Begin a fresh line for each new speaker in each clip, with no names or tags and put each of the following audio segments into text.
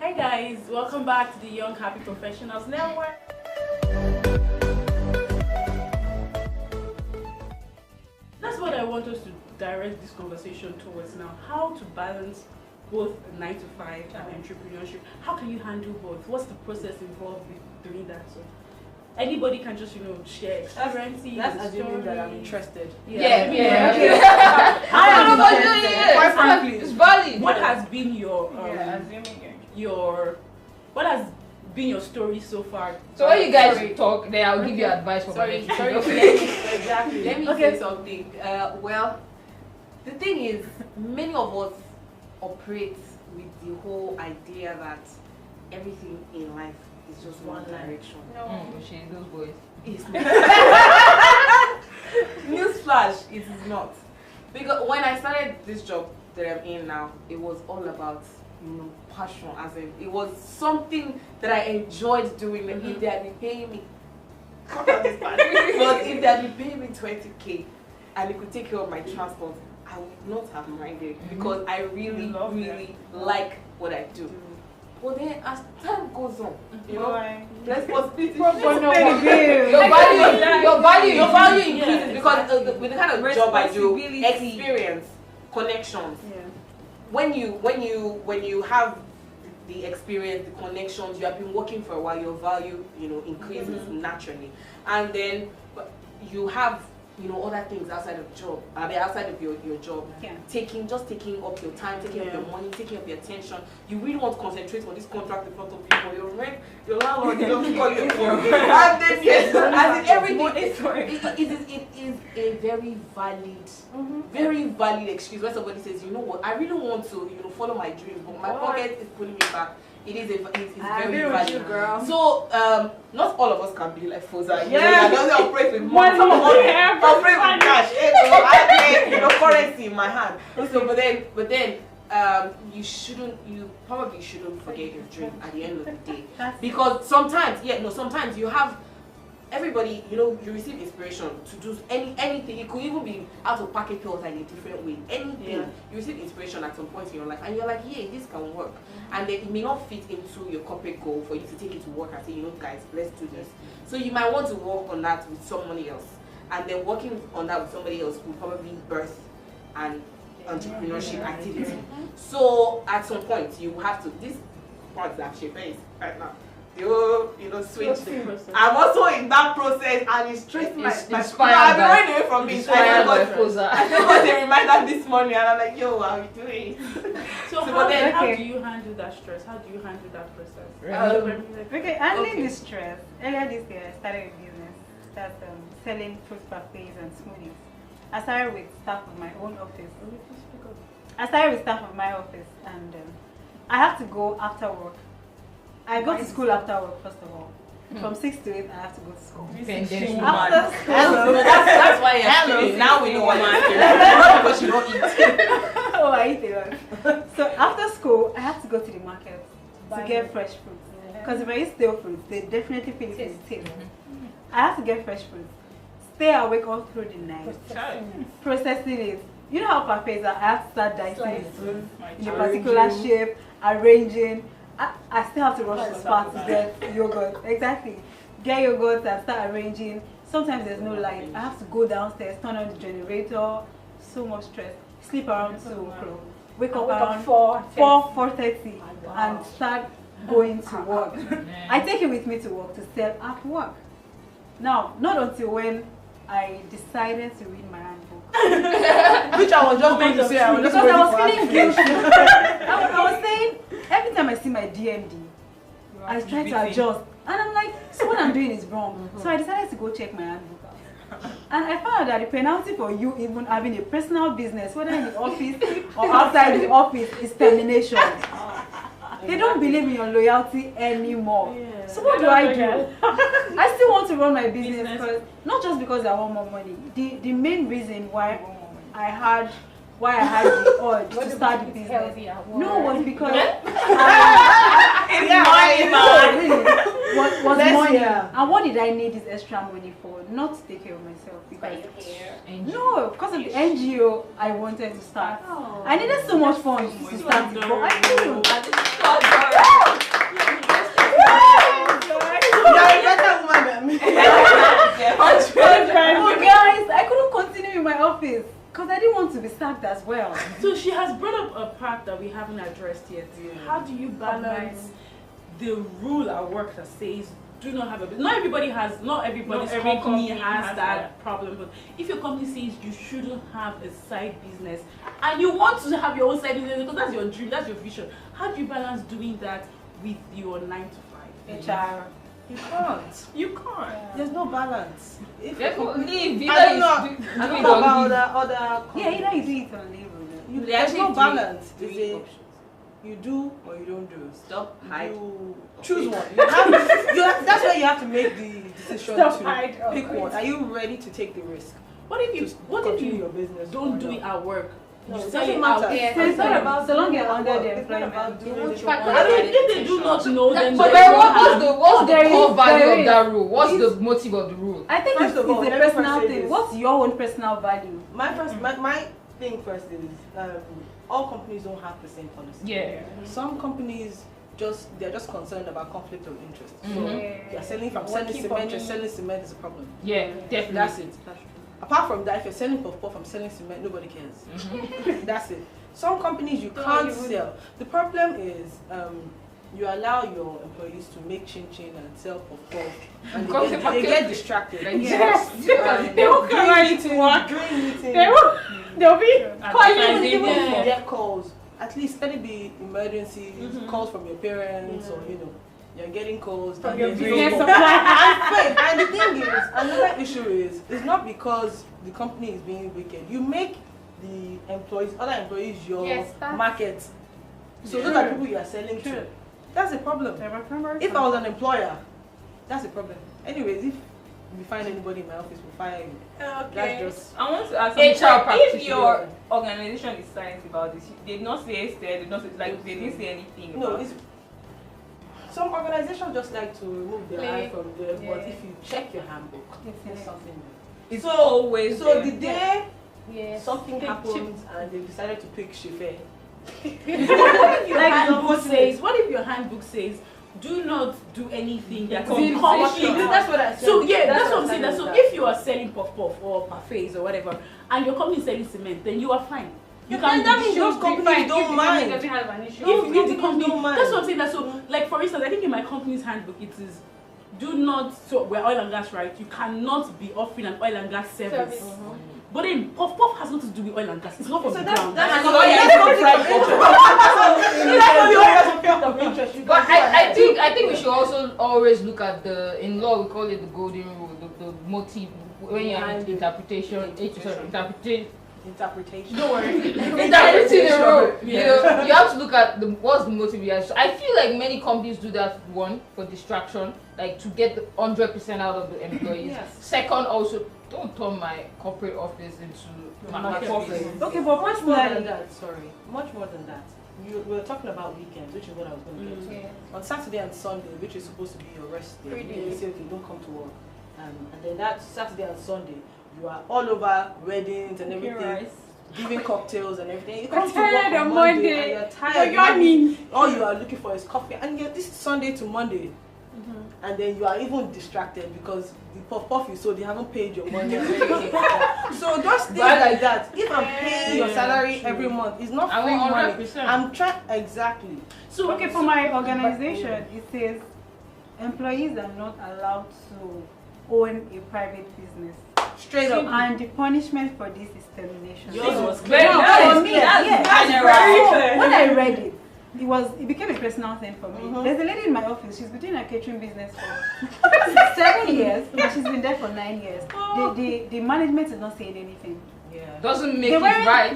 Hi guys, welcome back to the Young Happy Professionals Network. That's what I want us to direct this conversation towards now. How to balance both 9 to 5 and entrepreneurship. How can you handle both? What's the process involved with doing that? So anybody can just, share experiences.
That's assuming that I'm interested.
Yeah.
I am not quite frankly, it's valid.
What has been your what has been your story so far?
So when you guys talk, then I'll give you advice for
Sorry.
Exactly.
Let me say something. Well, the thing is, many of us operate with the whole idea that everything in life is just one direction.
Those boys.
It's not. Newsflash, it is not. Because when I started this job that I'm in now, it was all about passion, as in it was something that I enjoyed doing. If they had been paying me, but if they had been paying me 20k and it could take care of my transport, I would not have minded because I really like what I do. But then as time goes on, responsibility, your value increases because with the kind of job I do, experience, connections.
Yeah.
When you have the experience, the connections, you have been working for a while, your value, increases naturally. And then you have, other things outside of job, outside of your job.
Yeah.
Taking up your time, taking up your money, taking up your attention. You really want to concentrate on this contract in front of people, your rent, your landlord, call you. And then it is a very valid excuse when somebody says, you know what, I really want to, follow my dreams, but my pocket is pulling me back. It's very valid. Girl. So not all of us can be like Foza. I don't operate with money. Some of us operate with cash. I have currency in my hand. So but then you probably shouldn't forget your dream at the end of the day. Because sometimes you have everybody, you receive inspiration to do anything. It could even be how to package clothes in a different way. Anything. Yeah. You receive inspiration at some point in your life and you're like, yeah, this can work. And then it may not fit into your corporate goal for you to take it to work and say, guys, let's do this. So you might want to work on that with somebody else. And then working on that with somebody else will probably birth an entrepreneurship activity. So at some point you have to, this part that she face right now, switch. I'm also in that process and it's stressing my I've been running away from it. I just got a reminder this morning and I'm like, yo, how are you doing?
So how do you handle that stress? How do you handle that process?
Handling the stress. Earlier this year I started a business that's selling fruit parfaits and smoothies. I started with staff of my own office. And I have to go after work. I go to school after work, first of all. From 6 to 8, I have to go to school. After school.
That's why you're feeling. Now we know why you're feeling. Not because you don't eat.
Oh, I eat a lot. So after school, I have to go to the market to get fresh fruits. Because if I eat stale fruits, they definitely feel it in the taste. I have to get fresh fruits. Stay awake all through the night. Processing it. You know how parfaits are? I have to start dicing it in a particular shape, arranging. I still have to rush to the spot to get yogurt. Exactly. Get yogurt and start arranging. Sometimes there's no light. I have to go downstairs, turn on the generator. So much stress. Sleep around 2 o'clock. Wake up around 4:30 and start going to work. I take it with me to work to sell at work. Now, not until when I decided to read my handbook.
Which I was just going to say.
Because I was feeling guilty. I was saying, every time I see my DMD, I try to adjust. And I'm like, so what I'm doing is wrong. So I decided to go check my handbook out. And I found out that the penalty for you even having a personal business, whether in the office or outside the office, is termination. They don't believe in your loyalty anymore. Yeah. So what do I do? I still want to run my business, because not just because I want more money. The main reason why I had the urge to start the business was because was money. And what did I need this extra money for? Not to take care of myself, because because of the NGO I wanted to start. I needed so much funds to start it, but I couldn't.
fact that we haven't addressed yet. How do you balance the rule at work that says do not have a business? Not everybody's
every
company
company
has
has
that problem. But if your company says you shouldn't have a side business and you want to have your own side business because that's your dream, that's your vision, how do you balance doing that with your 9 to 5?
HR.
You can't.
You can't.
There's no balance.
Leave.
I don't
Either
know.
you
I
do
don't
it
know
or
about
leave.
other
Yeah, either you do it on leave.
There's no balance.
Three
It's a,
options.
you do or you don't do.
Stop, hide.
You choose one. That's why you have to make the decision to pick one. Are you ready to take the risk?
What if
Continue
you
your business?
don't
or
do
not?
it at work?
No,
You
it
sell
doesn't
it
matter.
out.
It's not about so long you're under the
It's not about
employment.
doing it.
I mean, if they do not know, then
But
they don't
what's the
there
core
is-
value
there
of
is.
that rule? What's the motive of the rule?
I think
First
it's
of all,
a
let me
personal
first say
thing.
this.
What's your own personal value?
My thing first is all companies don't have the same policy.
Yeah.
Some companies they're just concerned about conflict of interest. So
Mhm.
you're selling, if I'm selling cement, you're selling cement is a problem.
Yeah, definitely.
That's it. Apart from that, if you're selling puff puff, I'm selling cement, nobody cares. That's it. Some companies you can't sell. The problem is you allow your employees to make chin chin and sell puff puff, and they get distracted.
Yes.
They will come right to work.
During meetings,
They'll be
calling
calling
you get calls. At least let it be emergencies, calls from your parents, or you're getting calls
from
that
your
there's
business
no-
supply.
and the thing is, another issue is, it's not because the company is being wicked. You make the other employees your market. So those are people you are selling to. That's a problem. If I was an employer, that's a problem. Anyways, if we find anybody in my office, we'll fire you.
Okay.
That's just
I want to ask
HR
something. If
practitioner.
your organization is silent about this, they did not say they did not say, like they didn't say anything
no.
about
It's, some organizations just like to remove their eye from there, but if you check your handbook, there's something there.
It's always
So
there.
the day
Yes.
something happens and they decided to pick Shife,
What if your handbook says do not do anything that is in
conflict.
conflict?
That's what I said.
So that's what I'm saying.
saying.
So if you are selling puff puff or parfaits or whatever, and your company is selling cement, then you are fine. You
Then that means those companies don't mind.
Doesn't have an issue.
If the company,
don't mind.
that's what I'm saying. That so, like for instance, I think in my company's handbook it is, do not. So we're oil and gas, right? You cannot be offering an oil and gas service. But then puff puff has nothing to do with oil and gas. It's not from the ground.
That's
But I think we should also always look at in law we call it the golden rule, the motive when you're in interpretation.
Interpretation.
Don't worry.
Interpreting the rule. You have to look at what's the motive behind. So I feel like many companies do that, one, for distraction, like to get the 100% out of the employees. Second, also, don't turn my corporate office into my office.
Okay, but much more than that. Sorry, much more than that. We were talking about weekends, which is what I was going to get to. On Saturday and Sunday, which is supposed to be your rest day, you say, okay, don't come to work. And then that Saturday and Sunday, you are all over weddings and everything, giving cocktails and everything. You come to work on Monday and you're tired. All you are looking for is coffee. And this is Sunday to Monday. And then you are even distracted because the puff is so they haven't paid your money. So just things like that. If I'm paying your salary every month, it's not free money. I'm trying exactly.
So okay, for my organization, it says employees are not allowed to own a private business.
Straight up.
And the punishment for this is termination.
Yours was
Very
clear.
nice.
So when I read it, it became a personal thing for me. There's a lady in my office, she's been doing a catering business for 7 years, and she's been there for 9 years. The management is not saying anything.
Doesn't make it right.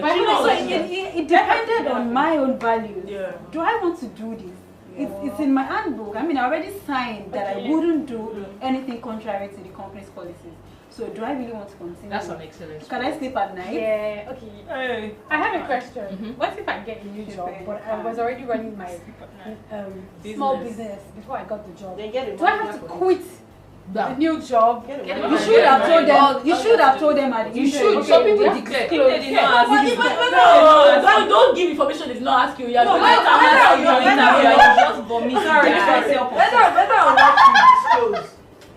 But it depended on my own values. Do I want to do this? It's in my handbook. I mean, I already signed that I wouldn't do anything contrary to the company's policies. So do I really want to continue?
That's an excellent.
Can I sleep at night?
Yeah, okay. I have a question. What if I get a new job, but I was already running my small business before I got the job?
Then get
Do I have to quit the new job?
You should have told them. You should have told them at the
You should. Some people declare.
Don't give information if not ask you. You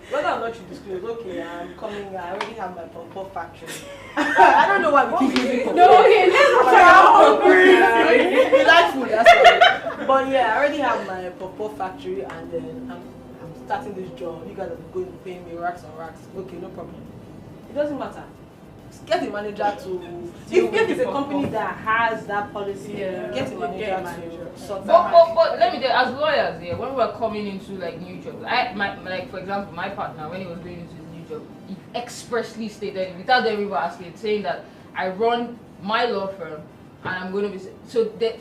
Better or not you disclose, okay, I'm coming, I already have my pump factory. I don't know why we keep using pump.
No, okay, let's try.
that's fine. But yeah, I already have my pop factory, and then I'm starting this job. You guys are going to pay me racks on racks. Okay, no problem. It doesn't matter. Get the manager to. If it's a company that has that policy, get the manager to sort that out.
But let me tell you, as lawyers, when we were coming into like new jobs, like for example, my partner, when he was going into his new job, he expressly stated without everyone asking, saying that I run my law firm. And I'm going to be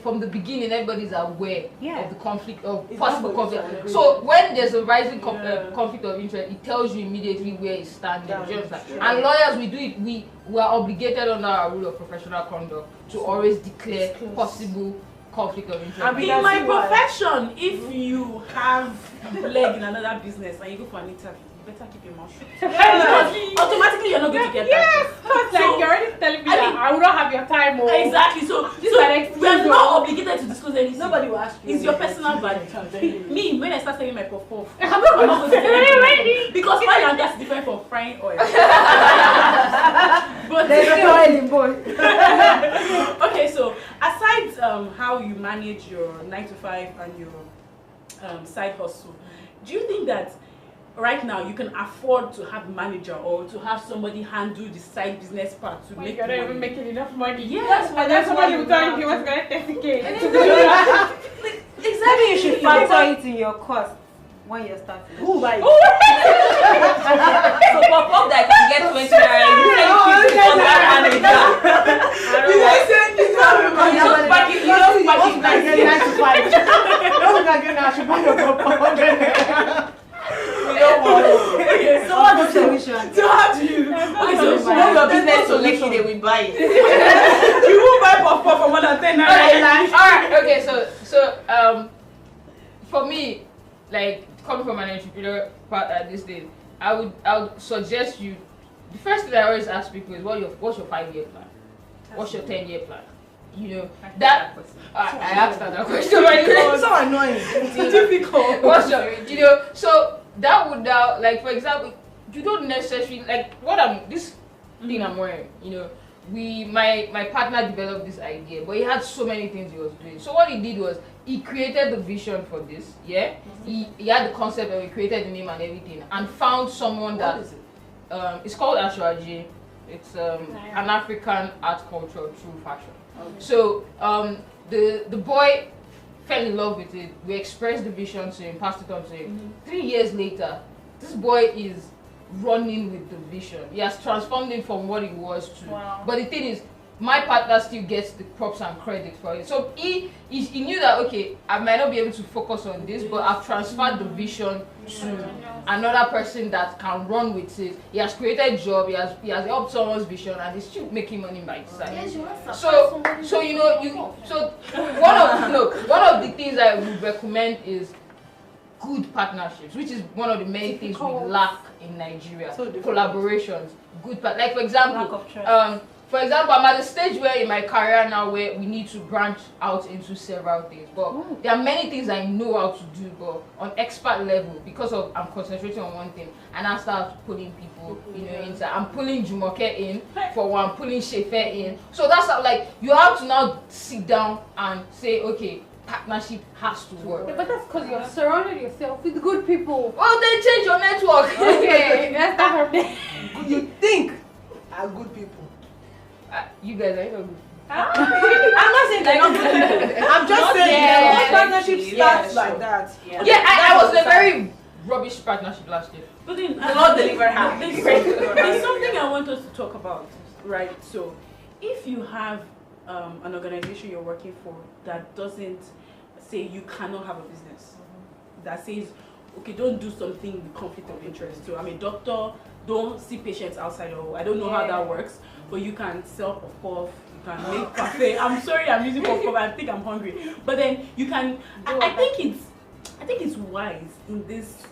from the beginning, everybody's aware of the conflict of possible conflict. So when there's a rising conflict of interest, it tells you immediately where it's standing. And lawyers, we do it. We are obligated under our rule of professional conduct to always declare possible conflict of interest.
In my profession, if you have leg in another business and you go for an interview, better keep your mouth shut. Because automatically you're not going to get that.
Because like you're already telling me that I will not have your time.
Exactly. So we're not obligated to disclose anything.
Nobody will ask you.
It's your personal value. Me, when I start selling my puff, I'm not going to tell you. Because frying and gas is different from frying oil. But
there's no oil in both.
Okay, so aside how you manage your 9 to 5 and your side hustle, do you think that right now you can afford to have a manager or to have somebody handle the side business part to make
you're
money?
not even making enough money.
Yes,
and then somebody will tell you he was going to 30K.
Exactly, you should factor it in your cost when you're starting.
Who buys?
So pop that can get 20 naira, you say you keep the contract manager. You don't pack it 9 to 5.
Don't look again, I should buy your pop.
Okay, so what's the solution? So how do you?
Okay, so know your business so make sure they will buy it.
You won't buy pop for more than 10 naira.
Alright, okay, so for me, like coming from an entrepreneur part at this stage, I would suggest you. The first thing I always ask people is what's your 5-year plan? What's your 10-year plan? You know that I asked that question.
It's so annoying.
It's difficult. What's your, so that would now, like for example, you don't necessarily like this thing I'm wearing. My partner developed this idea, but he had so many things he was doing. So what he did was he created the vision for this. Yeah, he had the concept and he created the name and everything, and found someone that it's called Ashwaji. It's an African art culture through fashion. Okay. So the boy fell in love with it. We expressed the vision to him, passed it on to him. 3 years later, this boy is running with the vision. He has transformed it from what he was to. Wow. But the thing is, my partner still gets the props and credit for it. So he knew that, okay, I might not be able to focus on this, but I've transferred the vision to another person that can run with it. He has created a job, he has helped someone's vision, and he's still making money by his side. So one of the things I would recommend is good partnerships, which is one of the many things we lack in Nigeria. Collaborations, like for example, I'm at a stage where in my career now where we need to branch out into several things. But there are many things I know how to do, but on expert level, because I'm concentrating on one thing, and I start pulling people, inside. I'm pulling Jumoke in for one, pulling Shefe in. So that's how, like, you have to now sit down and say, okay, partnership has to work.
Yeah, but that's because you're surrounded yourself with good people.
Well, then change your network.
Okay, let's start from there.
You think are good people.
You guys are not good.
I'm not saying they're not good people. I'm just saying partnership starts like that.
Yeah, I was in a very rubbish partnership last year.
But then,
not deliver half.
There's something I want us to talk about, right? So, if you have an organization you're working for that doesn't say you cannot have a business, that says, okay, don't do something with conflict of interest. So, I'm a doctor, don't see patients outside, or I don't know how that works, but you can sell puff, you can make cafe. I'm sorry, I'm using puff, I think I'm hungry. But then you can. I think it's wise in this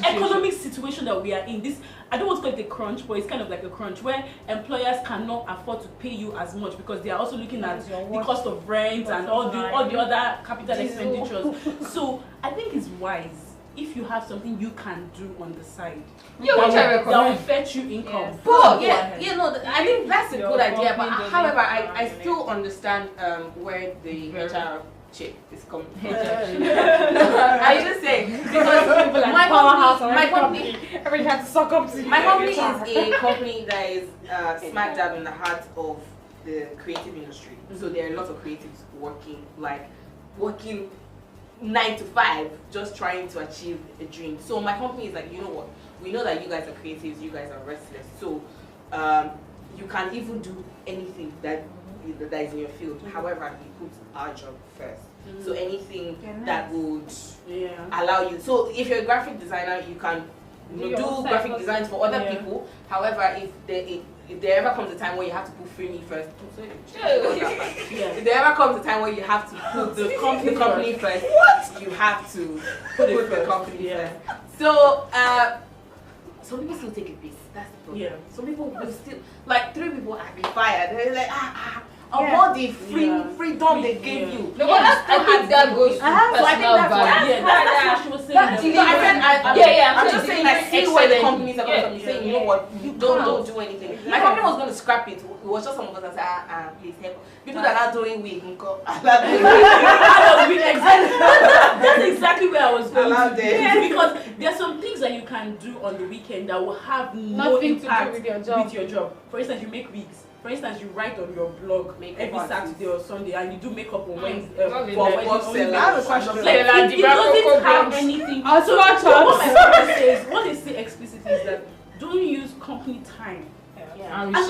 economic situation that we are in. This, I don't want to call it a crunch, but it's kind of like a crunch where employers cannot afford to pay you as much because they are also looking at the cost of rent and all the other capital expenditures. So I think it's wise if you have something you can do on the side,
Yeah, which I
that will
recommend.
fetch you income.
But
Go
yeah,
ahead.
you know, I think that's a
Your
good idea. But
company doesn't
however, I
require
still understand where the HR chick is coming. I just say because my company,
Everybody has to suck up to you.
my company is a company that is smack dab in the heart of the creative industry. So there are lots of creatives working 9 to 5, just trying to achieve a dream. So my company is like, you know what? We know that you guys are creatives, you guys are restless. So you can even do anything that is in your field. However, we put our job first. So anything that would allow you. So if you're a graphic designer, you can do graphic designs for other people. However, if there ever comes a time where you have to put free me first, if there ever comes a time where you have to put the company first, you have to put the company first. So some people still take a piece. That's the problem. Some people will still, like 3 people have been fired. They're like, about the freedom they gave you.
No, but I think that goes to personal value.
That's what she was saying.
I'm just saying, I see where the companies are coming from. Saying, you know what, you don't do anything. My company was going to scrap it. It was just some of us that said, please help. People that are not doing week,
that's exactly where I was going to. Because there are some things that you can do on the weekend that will have no
Nothing to
impact
do with your job.
For instance, you make wigs. For instance, you write on your blog every Saturday or Sunday, and you do makeup on Wednesday.
I have a question.
It doesn't have anything. So what my friend says, what they say explicitly is that don't use company time.
And
And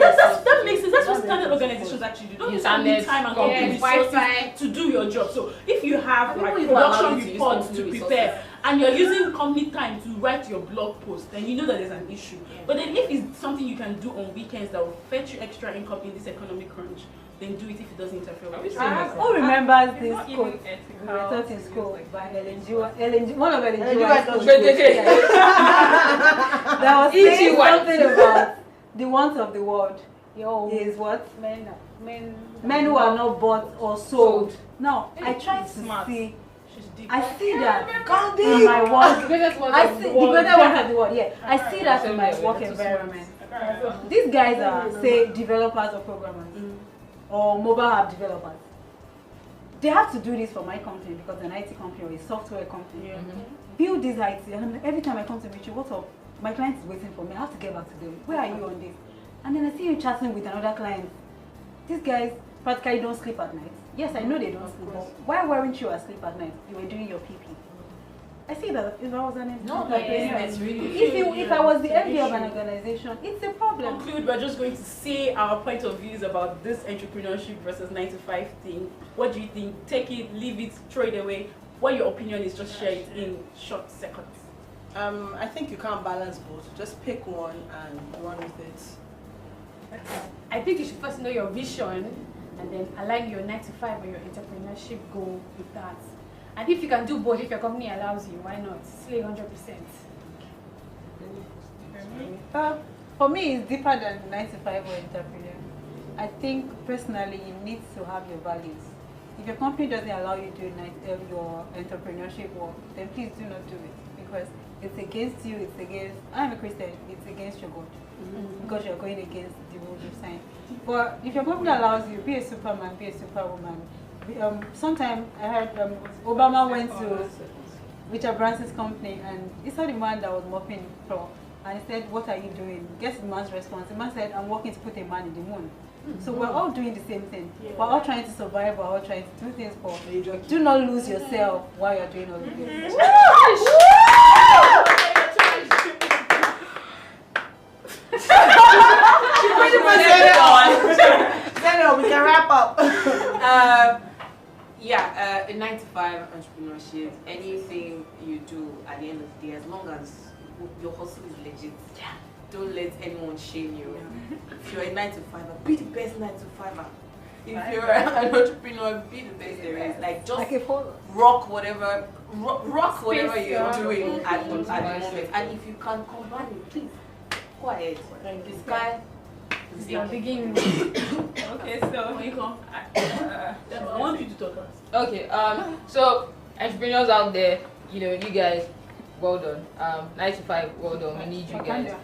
that makes sense. That's what standard organizations actually do. Don't use company time and company resources to do your job. So if you have like production reports to prepare and you're using company time to write your blog post, then you know that there's an issue. But then if it's something you can do on weekends that will fetch you extra income in this economic crunch, then do it if it doesn't interfere with it.
Who remembers this quote we were taught in school by one of Ellen G. White's that was saying something about the wants of the world is what? Men who are not bought or sold. Now, I try to see. I see that in my work. I see the greater one of the world. Yeah, I see that in my work environment. These guys are, say, developers or programmers or mobile app developers. They have to do this for my company because an IT company or a software company. Build this IT, and I'm like, every time I come to meet you, what's up? My client is waiting for me. I have to get back to them. Where are you on this? And then I see you chatting with another client. These guys practically don't sleep at night. Yes, I know they don't sleep, but why weren't you asleep at night? You were doing your PP. I see that if I was an if I was the MD of an organization, it's a problem.
Conclude, we're just going to say our point of views about this entrepreneurship versus 9 to 5 thing. What do you think? Take it, leave it, throw it away. What your opinion is, just share it in short seconds.
I think you can't balance both. Just pick one and run with it.
I think you should first know your vision and then align your 9 to 5 or your entrepreneurship goal with that. And if you can do both, if your company allows you, why not? Slay 100%.
For me, it's deeper than 9 to 5 or entrepreneur. I think personally, you need to have your values. If your company doesn't allow you to do your entrepreneurship work, then please do not do it because it's against you. It's against. I'm a Christian. It's against your God because you're going against the rules you signed. But if your company allows you, be a superman, be a superwoman. Sometime I heard Obama went to Richard Branson's company and he saw the man that was mopping the floor and he said, "What are you doing?" Guess the man's response. The man said, "I'm working to put a man in the moon." So we're all doing the same thing. We're all trying to survive. We're all trying to do things for. Do not lose yourself while you're doing all of this.
We can wrap up.
A 9 to 5 entrepreneurship, anything you do at the end of the day, as long as your hustle is legit, don't let anyone shame you. If you're a 9 to 5, be the best 9 to 5. If you're an entrepreneur, be the best there is. Like just rock whatever you're doing at the moment. And if you can combine it, please go ahead. The sky.
Okay, so
I want you to talk first.
Okay, so entrepreneurs out there, you know, you guys, well done. 9 to 5, well done. We need you guys.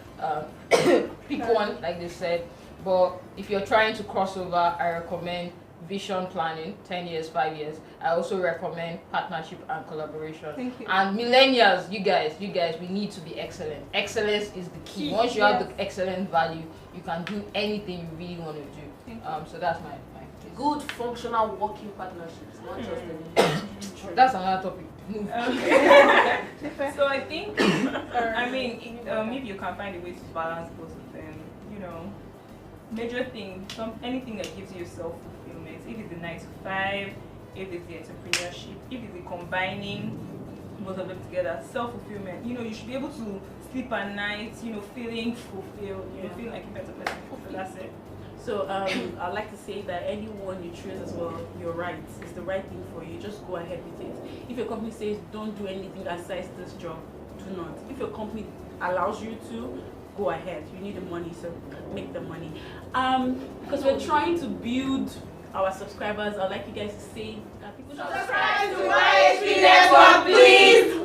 Pick one, like they said. But if you're trying to cross over, I recommend vision planning, 10 years, 5 years. I also recommend partnership and collaboration.
Thank you.
And millennials, you guys, we need to be excellent. Excellence is the key. Once you have the excellent value, you can do anything you really want to do. So that's my
good functional working partnerships, not just the
That's another topic.
Okay. So I think, I mean, if you can find a way to balance both of them, you know, major thing, anything that gives you self-fulfillment, if it's the 9 to 5, if it's the entrepreneurship, if it's the combining both of them together, self-fulfillment, you know, you should be able to sleep at night, you know, feeling fulfilled, you know, feeling like a better person. So that's it.
So I'd like to say that anyone you choose as well, you're right. It's the right thing for you. Just go ahead with it. If your company says don't do anything aside this job, do not. If your company allows you to, go ahead. You need the money, so make the money. Because we're trying to build our subscribers, I'd like you guys to say that people should subscribe to YHP Network, please.